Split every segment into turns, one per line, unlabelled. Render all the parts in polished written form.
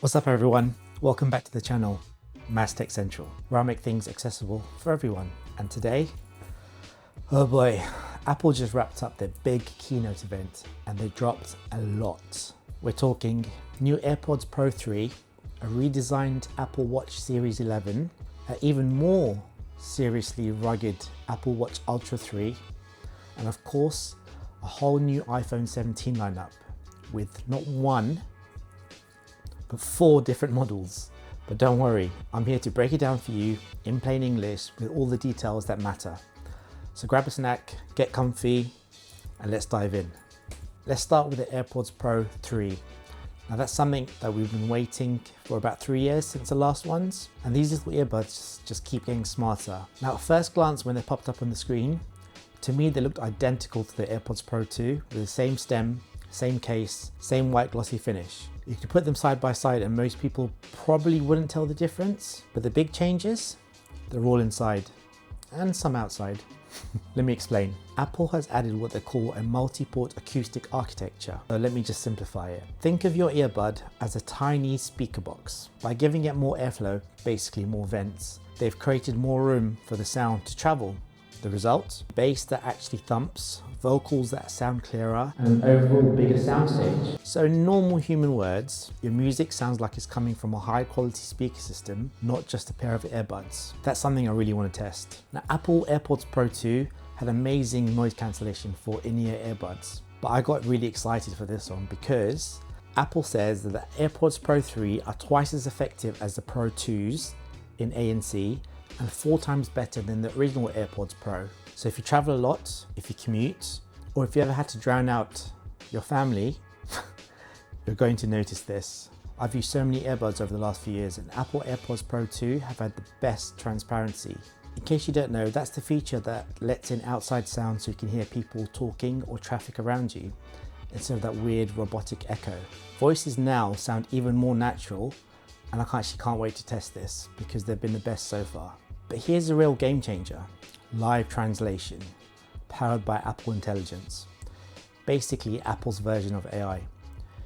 What's up everyone? Welcome back to the channel, MazTechCentral, where I make things accessible for everyone. And today, oh boy, Apple just wrapped up their big keynote event and they dropped a lot. We're talking new AirPods Pro 3, a redesigned Apple Watch Series 11, an even more seriously rugged Apple Watch Ultra 3, and of course, a whole new iPhone 17 lineup with not one, but 4 different models. But don't worry, I'm here to break it down for you in plain English with all the details that matter. So grab a snack, get comfy, and let's dive in. Let's start with the AirPods Pro 3. Now that's something that we've been waiting for about 3 years since the last ones, and these little earbuds just keep getting smarter. Now at first glance when they popped up on the screen, to me they looked identical to the AirPods Pro 2 with the same stem, same case, same white glossy finish. You could put them side by side and most people probably wouldn't tell the difference, but the big changes, they're all inside and some outside. Let me explain. Apple has added what they call a multi-port acoustic architecture. So let me just simplify it. Think of your earbud as a tiny speaker box. By giving it more airflow, basically more vents, they've created more room for the sound to travel. The result? Bass that actually thumps, vocals that sound clearer, and an overall bigger soundstage. So in normal human words, your music sounds like it's coming from a high quality speaker system, not just a pair of earbuds. That's something I really want to test. Now Apple AirPods Pro 2 had amazing noise cancellation for in-ear earbuds, but I got really excited for this one because Apple says that the AirPods Pro 3 are twice as effective as the Pro 2s in ANC, and 4 times better than the original AirPods Pro. So if you travel a lot, if you commute, or if you ever had to drown out your family, you're going to notice this. I've used so many earbuds over the last few years, and Apple AirPods Pro 2 have had the best transparency. In case you don't know, that's the feature that lets in outside sound so you can hear people talking or traffic around you, instead of that weird robotic echo. Voices now sound even more natural, and I actually can't wait to test this because they've been the best so far. But here's a real game changer: live translation, powered by Apple Intelligence. Basically Apple's version of AI.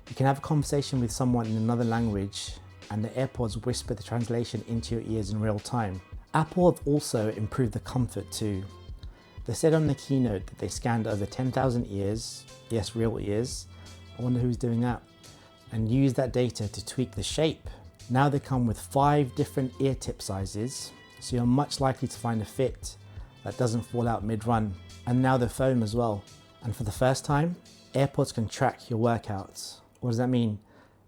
You can have a conversation with someone in another language and the AirPods whisper the translation into your ears in real time. Apple have also improved the comfort too. They said on the keynote that they scanned over 10,000 ears, yes, real ears, I wonder who's doing that, and used that data to tweak the shape. Now they come with 5 different ear tip sizes, so you're much likely to find a fit that doesn't fall out mid-run. And now they're foam as well. And for the first time, AirPods can track your workouts. What does that mean?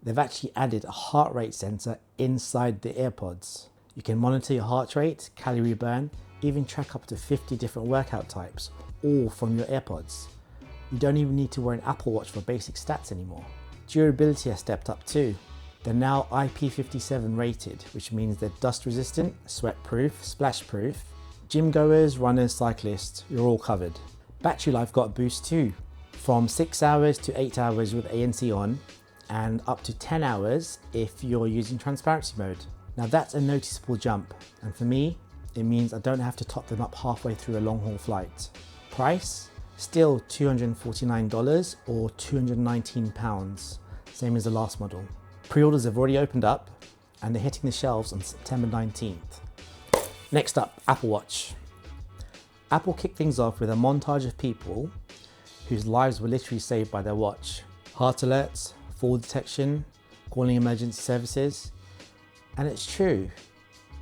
They've actually added a heart rate sensor inside the AirPods. You can monitor your heart rate, calorie burn, even track up to 50 different workout types, all from your AirPods. You don't even need to wear an Apple Watch for basic stats anymore. Durability has stepped up too. They're now IP57 rated, which means they're dust resistant, sweat proof, splash proof. Gym goers, runners, cyclists, you're all covered. Battery life got a boost too, from 6 hours to 8 hours with ANC on, and up to 10 hours if you're using transparency mode. Now that's a noticeable jump, and for me, it means I don't have to top them up halfway through a long haul flight. Price? Still $249 or £219, same as the last model. Pre-orders have already opened up and they're hitting the shelves on September 19th. Next up, Apple Watch. Apple kicked things off with a montage of people whose lives were literally saved by their watch. Heart alerts, fall detection, calling emergency services. And it's true,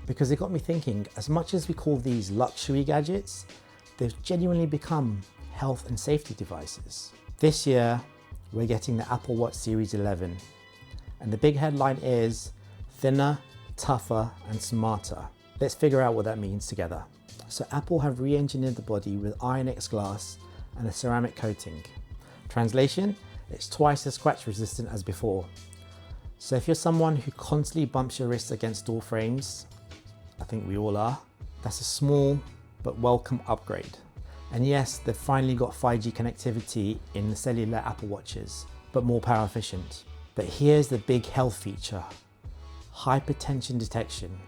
because it got me thinking, as much as we call these luxury gadgets, they've genuinely become health and safety devices. This year, we're getting the Apple Watch Series 11. And the big headline is thinner, tougher, and smarter. Let's figure out what that means together. So Apple have re-engineered the body with IronX glass and a ceramic coating. Translation, it's twice as scratch resistant as before. So if you're someone who constantly bumps your wrists against door frames, I think we all are, that's a small but welcome upgrade. And yes, they've finally got 5G connectivity in the cellular Apple Watches, but more power efficient. But here's the big health feature: hypertension detection.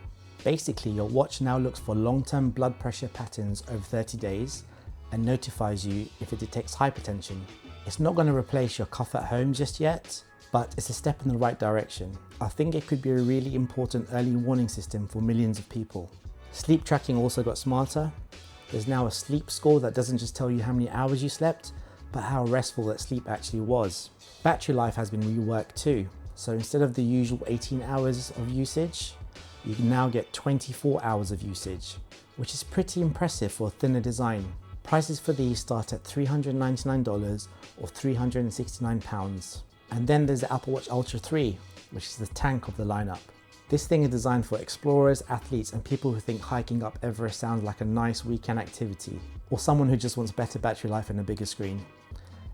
Basically, your watch now looks for long-term blood pressure patterns over 30 days and notifies you if it detects hypertension. It's not going to replace your cough at home just yet, but it's a step in the right direction. I think it could be a really important early warning system for millions of people. Sleep tracking also got smarter. There's now a sleep score that doesn't just tell you how many hours you slept, but how restful that sleep actually was. Battery life has been reworked too. So instead of the usual 18 hours of usage, you can now get 24 hours of usage, which is pretty impressive for a thinner design. Prices for these start at $399 or £369. And then there's the Apple Watch Ultra 3, which is the tank of the lineup. This thing is designed for explorers, athletes, and people who think hiking up Everest sounds like a nice weekend activity, or someone who just wants better battery life and a bigger screen.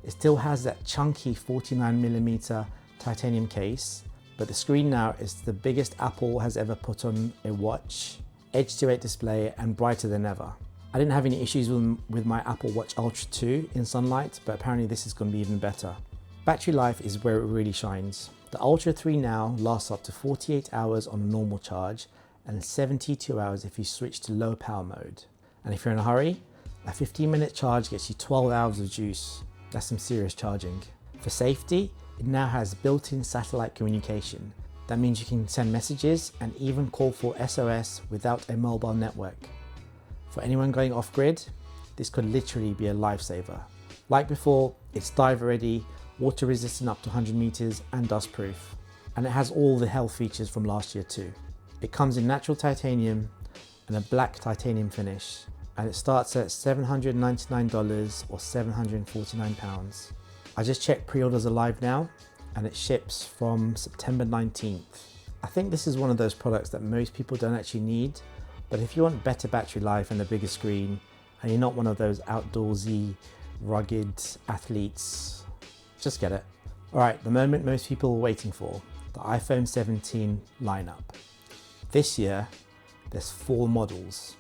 It still has that chunky 49mm titanium case, but the screen now is the biggest Apple has ever put on a watch, edge to 8 display, and brighter than ever. I didn't have any issues with my Apple Watch Ultra 2 in sunlight, but apparently this is going to be even better. Battery life is where it really shines. The Ultra 3 now lasts up to 48 hours on a normal charge and 72 hours if you switch to low power mode. And if you're in a hurry, a 15-minute charge gets you 12 hours of juice. That's some serious charging. For safety, it now has built-in satellite communication. That means you can send messages and even call for SOS without a mobile network. For anyone going off-grid, this could literally be a lifesaver. Like before, it's diver ready, water resistant up to 100 meters and dust proof. And it has all the health features from last year too. It comes in natural titanium and a black titanium finish. And it starts at $799 or £749. I just checked pre-orders are live now and it ships from September 19th. I think this is one of those products that most people don't actually need, but if you want better battery life and a bigger screen and you're not one of those outdoorsy, rugged athletes, just get it. All right, the moment most people are waiting for, the iPhone 17 lineup. This year, there's 4 models.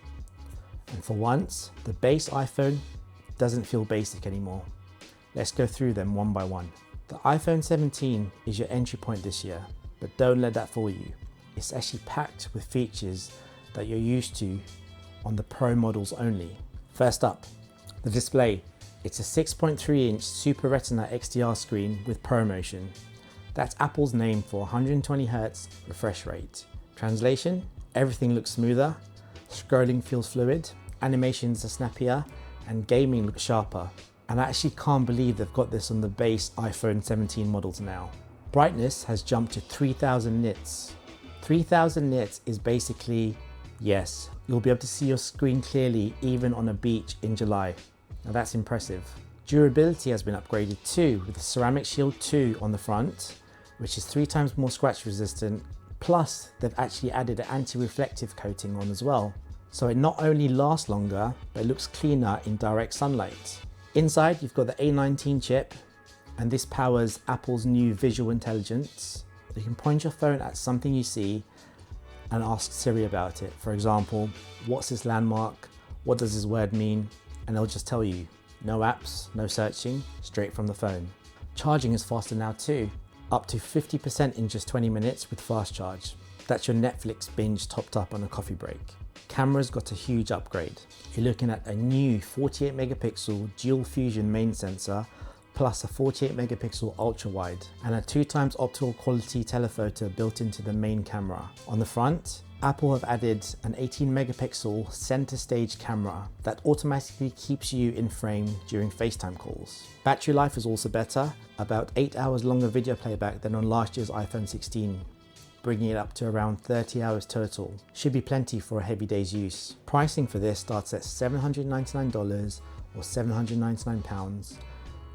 And for once, the base iPhone doesn't feel basic anymore. Let's go through them one by one. The iPhone 17 is your entry point this year, but don't let that fool you. It's actually packed with features that you're used to on the Pro models only. First up, the display. It's a 6.3-inch Super Retina XDR screen with ProMotion. That's Apple's name for 120Hz refresh rate. Translation, everything looks smoother, scrolling feels fluid, animations are snappier, and gaming looks sharper. And I actually can't believe they've got this on the base iPhone 17 models now. Brightness has jumped to 3000 nits. 3000 nits is basically, yes, you'll be able to see your screen clearly even on a beach in July. Now that's impressive. Durability has been upgraded too, with the Ceramic Shield 2 on the front, which is 3 times more scratch resistant, plus they've actually added an anti-reflective coating on as well. So it not only lasts longer, but it looks cleaner in direct sunlight. Inside, you've got the A19 chip, and this powers Apple's new visual intelligence. You can point your phone at something you see and ask Siri about it. For example, what's this landmark? What does this word mean? And it'll just tell you. No apps, no searching, straight from the phone. Charging is faster now too, up to 50% in just 20 minutes with fast charge. That's your Netflix binge topped up on a coffee break. Camera's got a huge upgrade. You're looking at a new 48 megapixel dual fusion main sensor, plus a 48 megapixel ultra wide, and a 2x optical quality telephoto built into the main camera. On the front, Apple have added an 18 megapixel center stage camera that automatically keeps you in frame during FaceTime calls. Battery life is also better, about 8 hours longer video playback than on last year's iPhone 16, bringing it up to around 30 hours total. Should be plenty for a heavy day's use. Pricing for this starts at $799 or £799,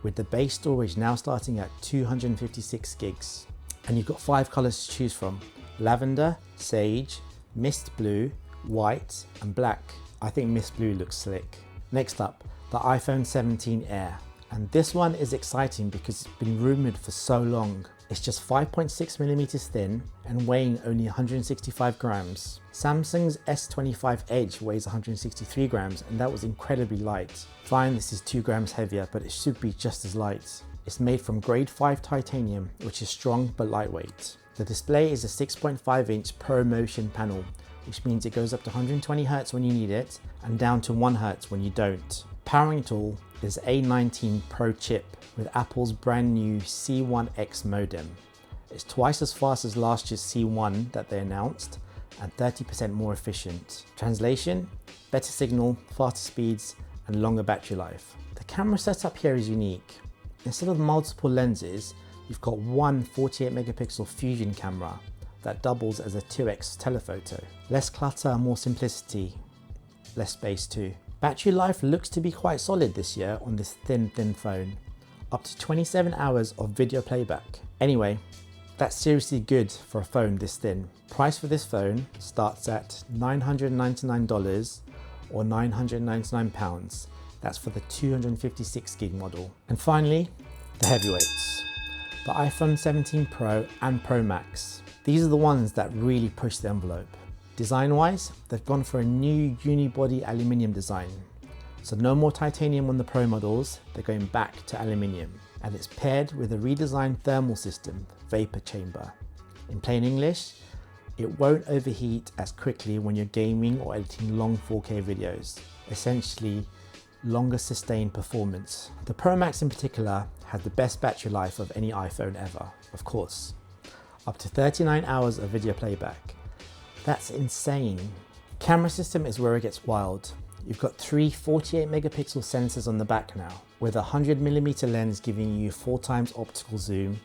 with the base storage now starting at 256 gigs. And you've got 5 colors to choose from: lavender, sage, mist blue, white, and black. I think mist blue looks slick. Next up, the iPhone 17 Air. And this one is exciting because it's been rumored for so long. It's just 5.6 millimeters thin and weighing only 165 grams. Samsung's S25 Edge weighs 163 grams and that was incredibly light. Fine, this is 2 grams heavier, but it should be just as light. It's made from grade 5 titanium, which is strong but lightweight. The display is a 6.5-inch ProMotion panel, which means it goes up to 120 Hz when you need it and down to 1 Hz when you don't. Powering it all, is A19 Pro chip with Apple's brand new C1X modem. It's twice as fast as last year's C1 that they announced and 30% more efficient. Translation, better signal, faster speeds, and longer battery life. The camera setup here is unique. Instead of multiple lenses, you've got one 48 megapixel fusion camera that doubles as a 2x telephoto. Less clutter, more simplicity, less space too. Battery life looks to be quite solid this year on this thin phone. Up to 27 hours of video playback. Anyway, that's seriously good for a phone this thin. Price for this phone starts at $999 or £999. That's for the 256 gig model. And finally, the heavyweights. The iPhone 17 Pro and Pro Max. These are the ones that really push the envelope. Design-wise, they've gone for a new unibody aluminium design. So no more titanium on the Pro models, they're going back to aluminium. And it's paired with a redesigned thermal system, vapor chamber. In plain English, it won't overheat as quickly when you're gaming or editing long 4K videos. Essentially, longer sustained performance. The Pro Max in particular has the best battery life of any iPhone ever, of course. Up to 39 hours of video playback. That's insane. Camera system is where it gets wild. You've got three 48 megapixel sensors on the back now, with a 100mm lens giving you 4 times optical zoom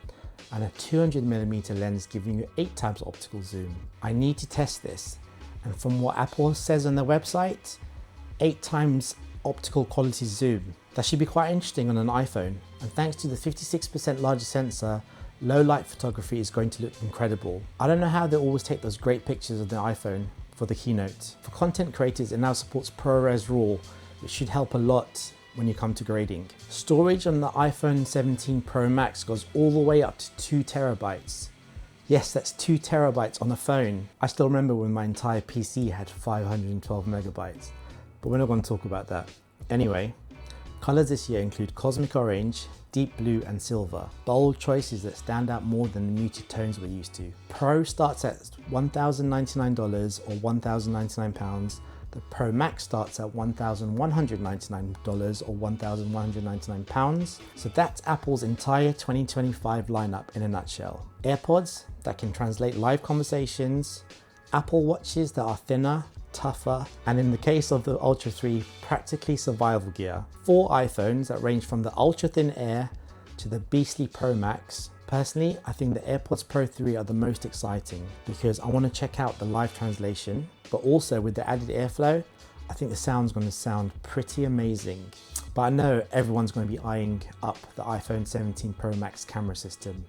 and a 200mm lens giving you 8 times optical zoom. I need to test this, and from what Apple says on their website, 8 times optical quality zoom. That should be quite interesting on an iPhone, and thanks to the 56% larger sensor, low light photography is going to look incredible. I don't know how they always take those great pictures of the iPhone for the Keynote. For content creators, it now supports ProRes RAW, which should help a lot when you come to grading. Storage on the iPhone 17 Pro Max goes all the way up to 2 terabytes. Yes, that's 2 terabytes on a phone. I still remember when my entire PC had 512 megabytes, but we're not going to talk about that. Anyway, colors this year include cosmic orange, deep blue and silver. Bold choices that stand out more than the muted tones we're used to. Pro starts at $1,099 or £1,099. The Pro Max starts at $1,199 or £1,199. So that's Apple's entire 2025 lineup in a nutshell. AirPods that can translate live conversations, Apple Watches that are thinner, tougher, and in the case of the Ultra 3, practically survival gear. 4 iPhones that range from the Ultra Thin Air to the beastly Pro Max. Personally, I think the AirPods Pro 3 are the most exciting because I want to check out the live translation, but also with the added airflow, I think the sound's going to sound pretty amazing. But I know everyone's going to be eyeing up the iPhone 17 Pro Max camera system,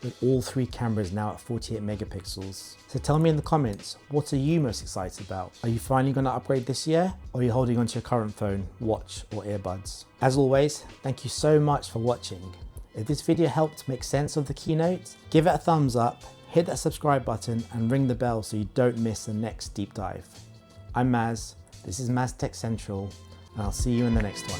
with all 3 cameras now at 48 megapixels. So tell me in the comments, what are you most excited about? Are you finally going to upgrade this year? Or are you holding onto your current phone, watch or earbuds? As always, thank you so much for watching. If this video helped make sense of the Keynote, give it a thumbs up, hit that subscribe button and ring the bell so you don't miss the next deep dive. I'm Maz, this is MazTechCentral, and I'll see you in the next one.